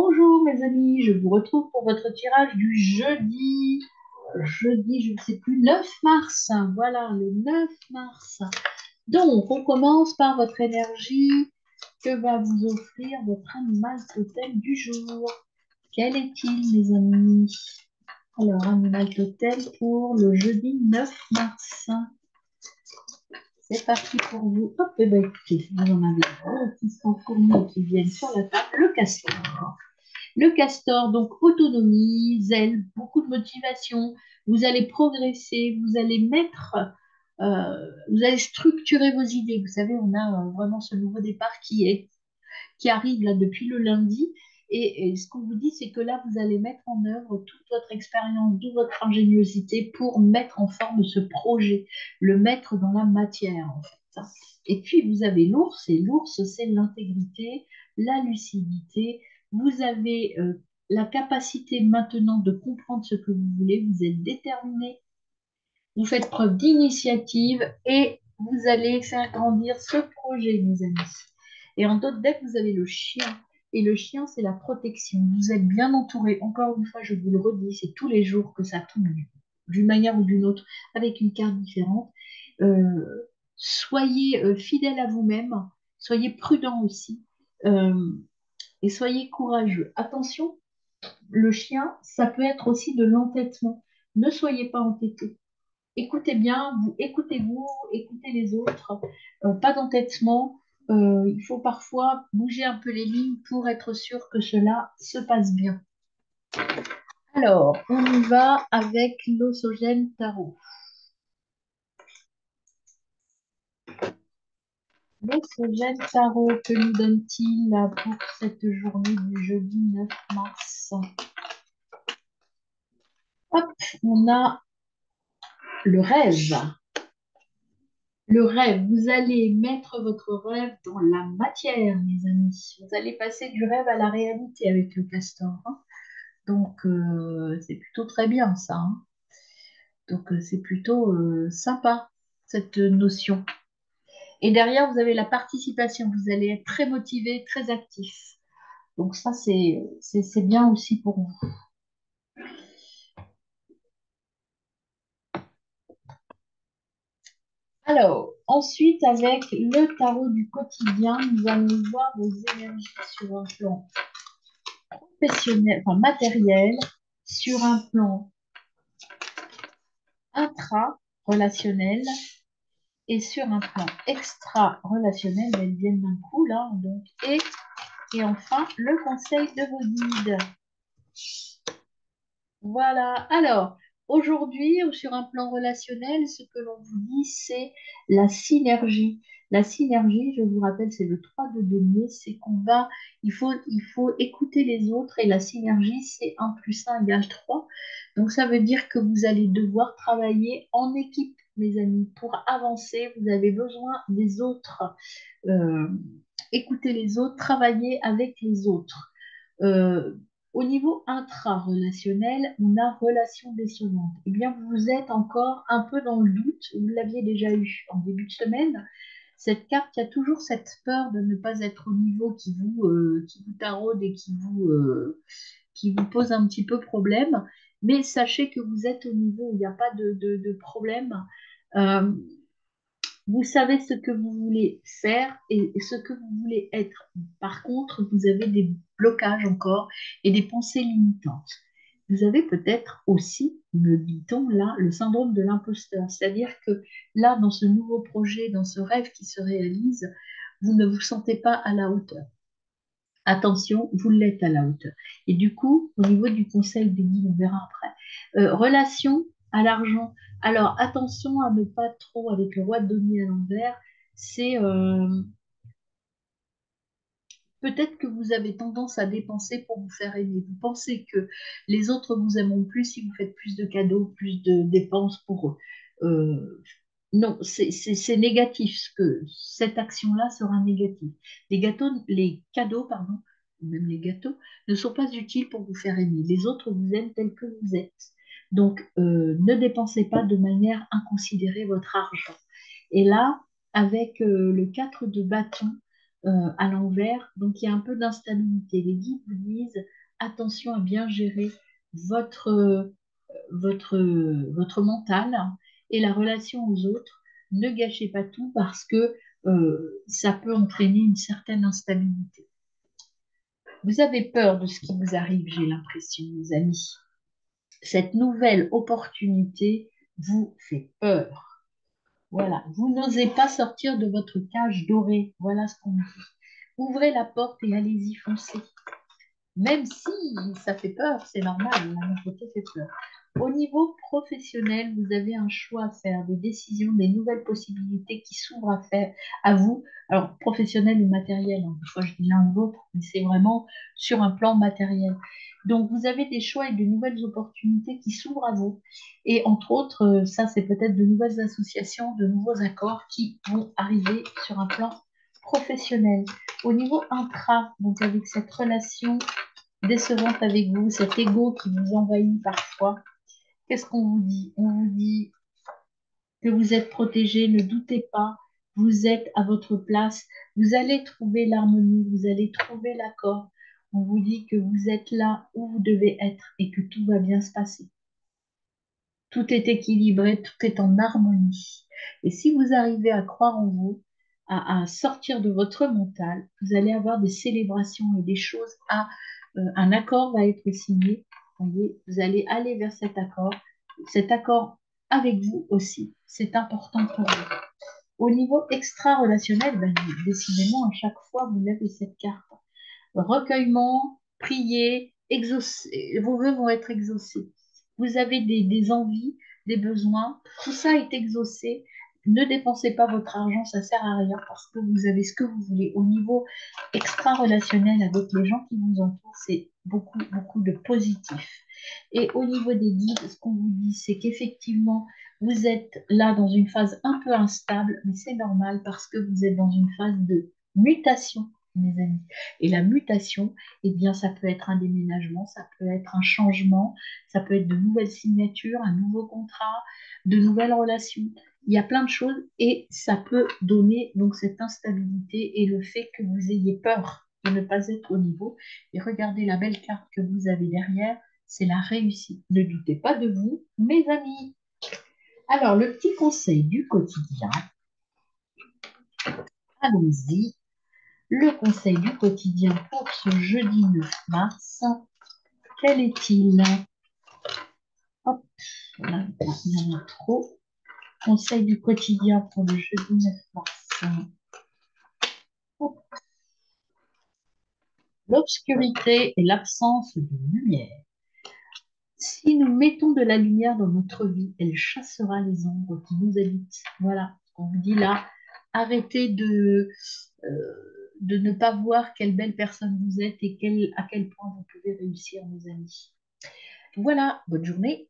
Bonjour mes amis, je vous retrouve pour votre tirage du jeudi, je ne sais plus, 9 mars. Voilà, le 9 mars. Donc, on commence par votre énergie que va vous offrir votre animal totem du jour. Quel est-il, mes amis? Alors, animal totem pour le jeudi 9 mars. C'est parti pour vous. Hop, et bien écoutez, vous en avez deux qui sont fournis qui viennent sur la table. Le castor. Le castor, donc autonomie, zèle, beaucoup de motivation. Vous allez progresser, vous allez structurer vos idées. Vous savez, on a vraiment ce nouveau départ qui arrive là depuis le lundi. Et ce qu'on vous dit, c'est que là, vous allez mettre en œuvre toute votre expérience, toute votre ingéniosité pour mettre en forme ce projet, le mettre dans la matière, en fait. Et puis, vous avez l'ours, et l'ours, c'est l'intégrité, la lucidité. Vous avez la capacité maintenant de comprendre ce que vous voulez, vous êtes déterminé, vous faites preuve d'initiative et vous allez faire grandir ce projet, mes amis. Et en d'autres decks, vous avez le chien. Et le chien, c'est la protection. Vous êtes bien entouré. Encore une fois, je vous le redis, c'est tous les jours que ça tombe d'une manière ou d'une autre, avec une carte différente. Euh, soyez fidèle à vous-même. Soyez prudent aussi. Euh, et soyez courageux. Attention, le chien, ça peut être aussi de l'entêtement. Ne soyez pas entêté. Écoutez bien, écoutez-vous, écoutez les autres, pas d'entêtement. Il faut parfois bouger un peu les lignes pour être sûr que cela se passe bien. Alors, on y va avec l'Osogène Tarot. L'Osogène Tarot, que nous donne-t-il là, pour cette journée du jeudi 9 mars? Hop, on a le rêve. Le rêve, vous allez mettre votre rêve dans la matière, mes amis. Vous allez passer du rêve à la réalité avec le castor, hein. Donc, c'est plutôt très bien ça, hein. Donc, c'est plutôt sympa, cette notion. Et derrière, vous avez la participation. Vous allez être très motivé, très actif. Donc, ça, c'est bien aussi pour vous. Alors, ensuite, avec le tarot du quotidien, nous allons voir vos énergies sur un plan professionnel, enfin matériel, sur un plan intra-relationnel et sur un plan extra-relationnel. Elles viennent d'un coup là, donc et enfin le conseil de vos guides. Voilà. Alors, aujourd'hui, sur un plan relationnel, ce que l'on vous dit, c'est la synergie. La synergie, je vous rappelle, c'est le 3 de denier, c'est il faut écouter les autres et la synergie, c'est 1 plus 1 égale 3. Donc, ça veut dire que vous allez devoir travailler en équipe, mes amis. Pour avancer, vous avez besoin des autres. Euh, écouter les autres, travailler avec les autres. Euh, Au niveau intra-relationnel, on a relation décevante. Eh bien, vous êtes encore un peu dans le doute, vous l'aviez déjà eu en début de semaine. Cette carte, il y a toujours cette peur de ne pas être au niveau qui vous taraude et qui vous pose un petit peu problème. Mais sachez que vous êtes au niveau où il n'y a pas de problème. Euh, vous savez ce que vous voulez faire et ce que vous voulez être. Par contre, vous avez des blocages encore et des pensées limitantes. Vous avez peut-être aussi, me dit-on là, le syndrome de l'imposteur. C'est-à-dire que là, dans ce nouveau projet, dans ce rêve qui se réalise, vous ne vous sentez pas à la hauteur. Attention, vous l'êtes à la hauteur. Et du coup, au niveau du conseil des guides, on verra après. Relation à l'argent. Alors, attention à ne pas trop, avec le roi de denier à l'envers, c'est peut-être que vous avez tendance à dépenser pour vous faire aimer. Vous pensez que les autres vous aimeront plus si vous faites plus de cadeaux, plus de dépenses pour eux. Non, c'est négatif. Cette action-là sera négative. Les cadeaux, pardon, même les gâteaux, ne sont pas utiles pour vous faire aimer. Les autres vous aiment tel que vous êtes. Donc, ne dépensez pas de manière inconsidérée votre argent. Et là, avec le 4 de bâton, à l'envers. Donc, il y a un peu d'instabilité. Les guides vous disent attention à bien gérer votre, votre mental et la relation aux autres. Ne gâchez pas tout parce que ça peut entraîner une certaine instabilité. Vous avez peur de ce qui vous arrive, j'ai l'impression, mes amis. Cette nouvelle opportunité vous fait peur. Voilà, vous n'osez pas sortir de votre cage dorée. Voilà ce qu'on dit. Ouvrez la porte et allez-y, foncez. Même si ça fait peur, c'est normal, la nouveauté fait peur. Au niveau professionnel, vous avez un choix à faire, des décisions, des nouvelles possibilités qui s'ouvrent à faire à vous. Alors, professionnel ou matériel, hein, des fois je dis l'un ou l'autre, mais c'est vraiment sur un plan matériel. Donc, vous avez des choix et de nouvelles opportunités qui s'ouvrent à vous. Et entre autres, ça, c'est peut-être de nouvelles associations, de nouveaux accords qui vont arriver sur un plan professionnel. Au niveau intra, donc avec cette relation décevante avec vous, cet ego qui vous envahit parfois, qu'est-ce qu'on vous dit? On vous dit que vous êtes protégé, ne doutez pas, vous êtes à votre place, vous allez trouver l'harmonie, vous allez trouver l'accord. On vous dit que vous êtes là où vous devez être et que tout va bien se passer. Tout est équilibré, tout est en harmonie. Et si vous arrivez à croire en vous, à sortir de votre mental, vous allez avoir des célébrations et des choses un accord va être signé. Voyez, vous allez aller vers cet accord avec vous aussi. C'est important pour vous. Au niveau extra-relationnel, ben, décidément, à chaque fois, vous avez cette carte. Recueillement, prier, exaucer, vos vœux vont être exaucés. Vous avez des envies, des besoins, tout ça est exaucé. Ne dépensez pas votre argent, ça sert à rien parce que vous avez ce que vous voulez. Au niveau extra-relationnel avec les gens qui vous entourent, c'est beaucoup, beaucoup de positif. Et au niveau des guides, ce qu'on vous dit, c'est qu'effectivement, vous êtes là dans une phase un peu instable, mais c'est normal parce que vous êtes dans une phase de mutation, mes amis. Et la mutation, eh bien, ça peut être un déménagement, ça peut être un changement, ça peut être de nouvelles signatures, un nouveau contrat, de nouvelles relations. Il y a plein de choses et ça peut donner donc cette instabilité et le fait que vous ayez peur de ne pas être au niveau. Et regardez la belle carte que vous avez derrière, c'est la réussite. Ne doutez pas de vous, mes amis. Alors, le petit conseil du quotidien, allons-y. Le conseil du quotidien pour ce jeudi 9 mars, quel est-il? Hop, là, il y en a trop. Conseil du quotidien pour le jeudi 9 mars. Hop, l'obscurité et l'absence de lumière. Si nous mettons de la lumière dans notre vie, elle chassera les ombres qui nous habitent. Voilà, on vous dit là, arrêtez de ne pas voir quelle belle personne vous êtes et à quel point vous pouvez réussir, mes amis. Voilà, bonne journée.